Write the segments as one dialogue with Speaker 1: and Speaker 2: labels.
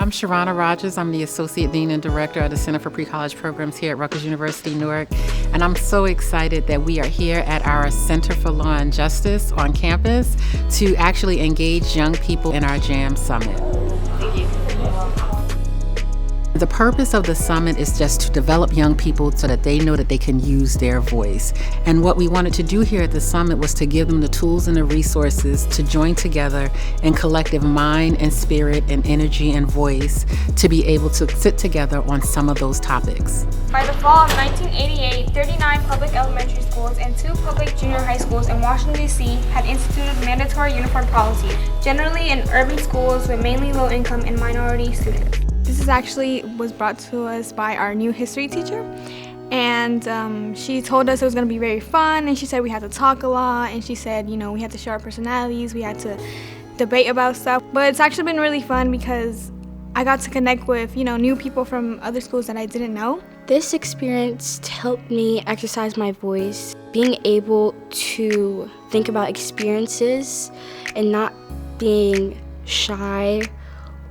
Speaker 1: I'm Sharana Rogers. I'm the Associate Dean and Director of the Center for PreCollege Programs here at Rutgers University-Newark. And I'm so excited that we are here at our Center for Law and Justice on campus to actually engage young people in our JAM Summit.
Speaker 2: Thank you.
Speaker 1: The purpose of the summit is just to develop young people so that they know that they can use their voice. And what we wanted to do here at the summit was to give them the tools and the resources to join together in collective mind and spirit and energy and voice to be able to sit together on some of those topics.
Speaker 3: By the fall of 1988, 39 public elementary schools and 2 public junior high schools in Washington, D.C. had instituted mandatory uniform policy, generally in urban schools with mainly low-income and minority students. This actually was brought to us by our new history teacher, and she told us it was going to be very fun, and she said we had to talk a lot, and she said, you know, we had to show our personalities, we had to debate about stuff. But it's actually been really fun because I got to connect with, you know, new people from other schools that I didn't know.
Speaker 4: This experience helped me exercise my voice, being able to think about experiences and not being shy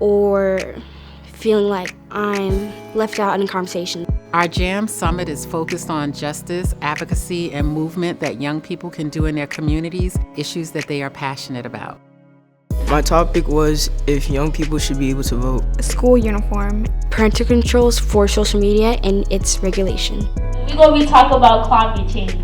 Speaker 4: or feeling like I'm left out in a conversation.
Speaker 1: Our JAM Summit is focused on justice, advocacy, and movement that young people can do in their communities, issues that they are passionate about.
Speaker 5: My topic was if young people should be able to vote.
Speaker 3: School uniform.
Speaker 4: Parental controls for social media and its regulation.
Speaker 2: We're going to be talking about climate change.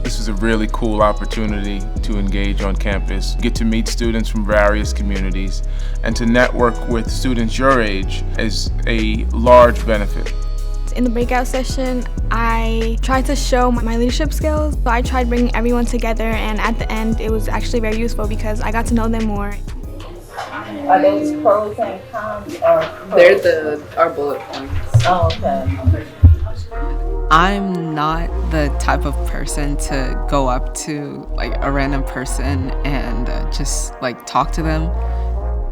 Speaker 6: This is a really cool opportunity to engage on campus, get to meet students from various communities, and to network with students your age is a large benefit.
Speaker 3: In the breakout session, I tried to show my leadership skills. So I tried bringing everyone together, and at the end, it was actually very useful because I got to know them more.
Speaker 7: Are those pros and cons?
Speaker 8: They're our bullet points.
Speaker 7: Oh, okay.
Speaker 8: I'm not the type of person to go up to like a random person and just like talk to them.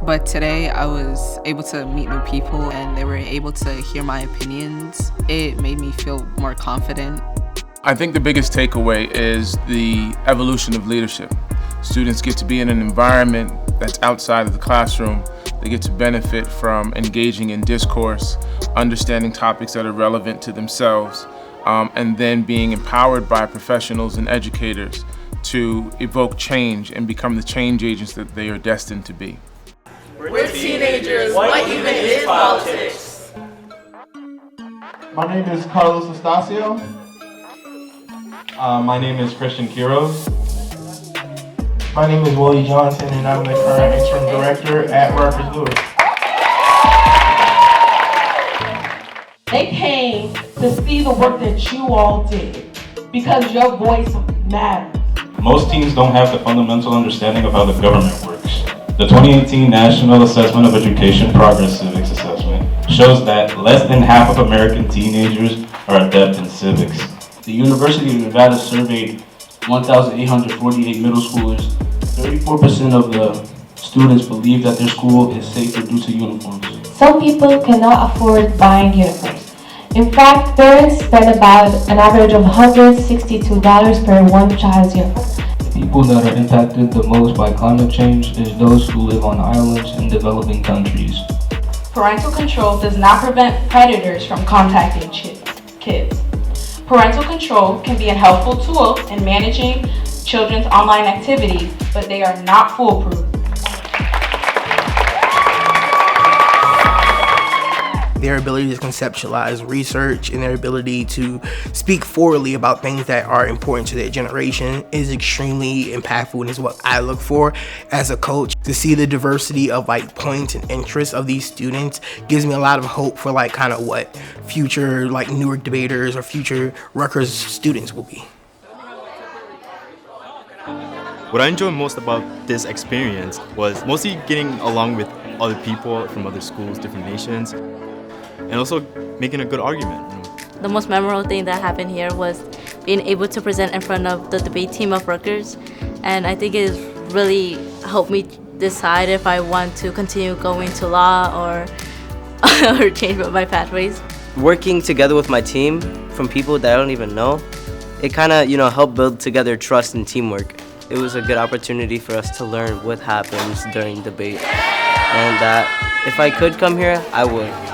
Speaker 8: But today I was able to meet new people and they were able to hear my opinions. It made me feel more confident.
Speaker 6: I think the biggest takeaway is the evolution of leadership. Students get to be in an environment that's outside of the classroom. They get to benefit from engaging in discourse, understanding topics that are relevant to themselves, and then being empowered by professionals and educators to evoke change and become the change agents that they are destined to be.
Speaker 9: We're teenagers. What even is politics?
Speaker 10: My name is Carlos Estacio. My name is Christian Quiroz. My name is Willie Johnson, and I'm the current interim director at Rutgers-Newark.
Speaker 9: They came to see the work that you all did because your voice matters.
Speaker 11: Most teens don't have the fundamental understanding of how the government works. The 2018 National Assessment of Education Progress Civics Assessment shows that less than half of American teenagers are adept in civics.
Speaker 12: The University of Nevada surveyed 1,848 middle schoolers. 34% of the students believe that their school is safer due to uniforms.
Speaker 13: Some people cannot afford buying uniforms. In fact, parents spend about an average of $162 per one child's uniform.
Speaker 12: The people that are impacted the most by climate change is those who live on islands in developing countries.
Speaker 14: Parental control does not prevent predators from contacting kids. Parental control can be a helpful tool in managing children's online activities, but they are not foolproof.
Speaker 5: Their ability to conceptualize research and their ability to speak forwardly about things that are important to their generation is extremely impactful and is what I look for as a coach. To see the diversity of like points and interests of these students gives me a lot of hope for like kind of what future like Newark debaters or future Rutgers students will be.
Speaker 15: What I enjoyed most about this experience was mostly getting along with other people from other schools, different nations, and also making a good argument.
Speaker 16: The most memorable thing that happened here was being able to present in front of the debate team of Rutgers, and I think it really helped me decide if I want to continue going to law or or change my pathways.
Speaker 17: Working together with my team from people that I don't even know, it kind of, helped build together trust and teamwork. It was a good opportunity for us to learn what happens during debate, and that If I could come here, I would.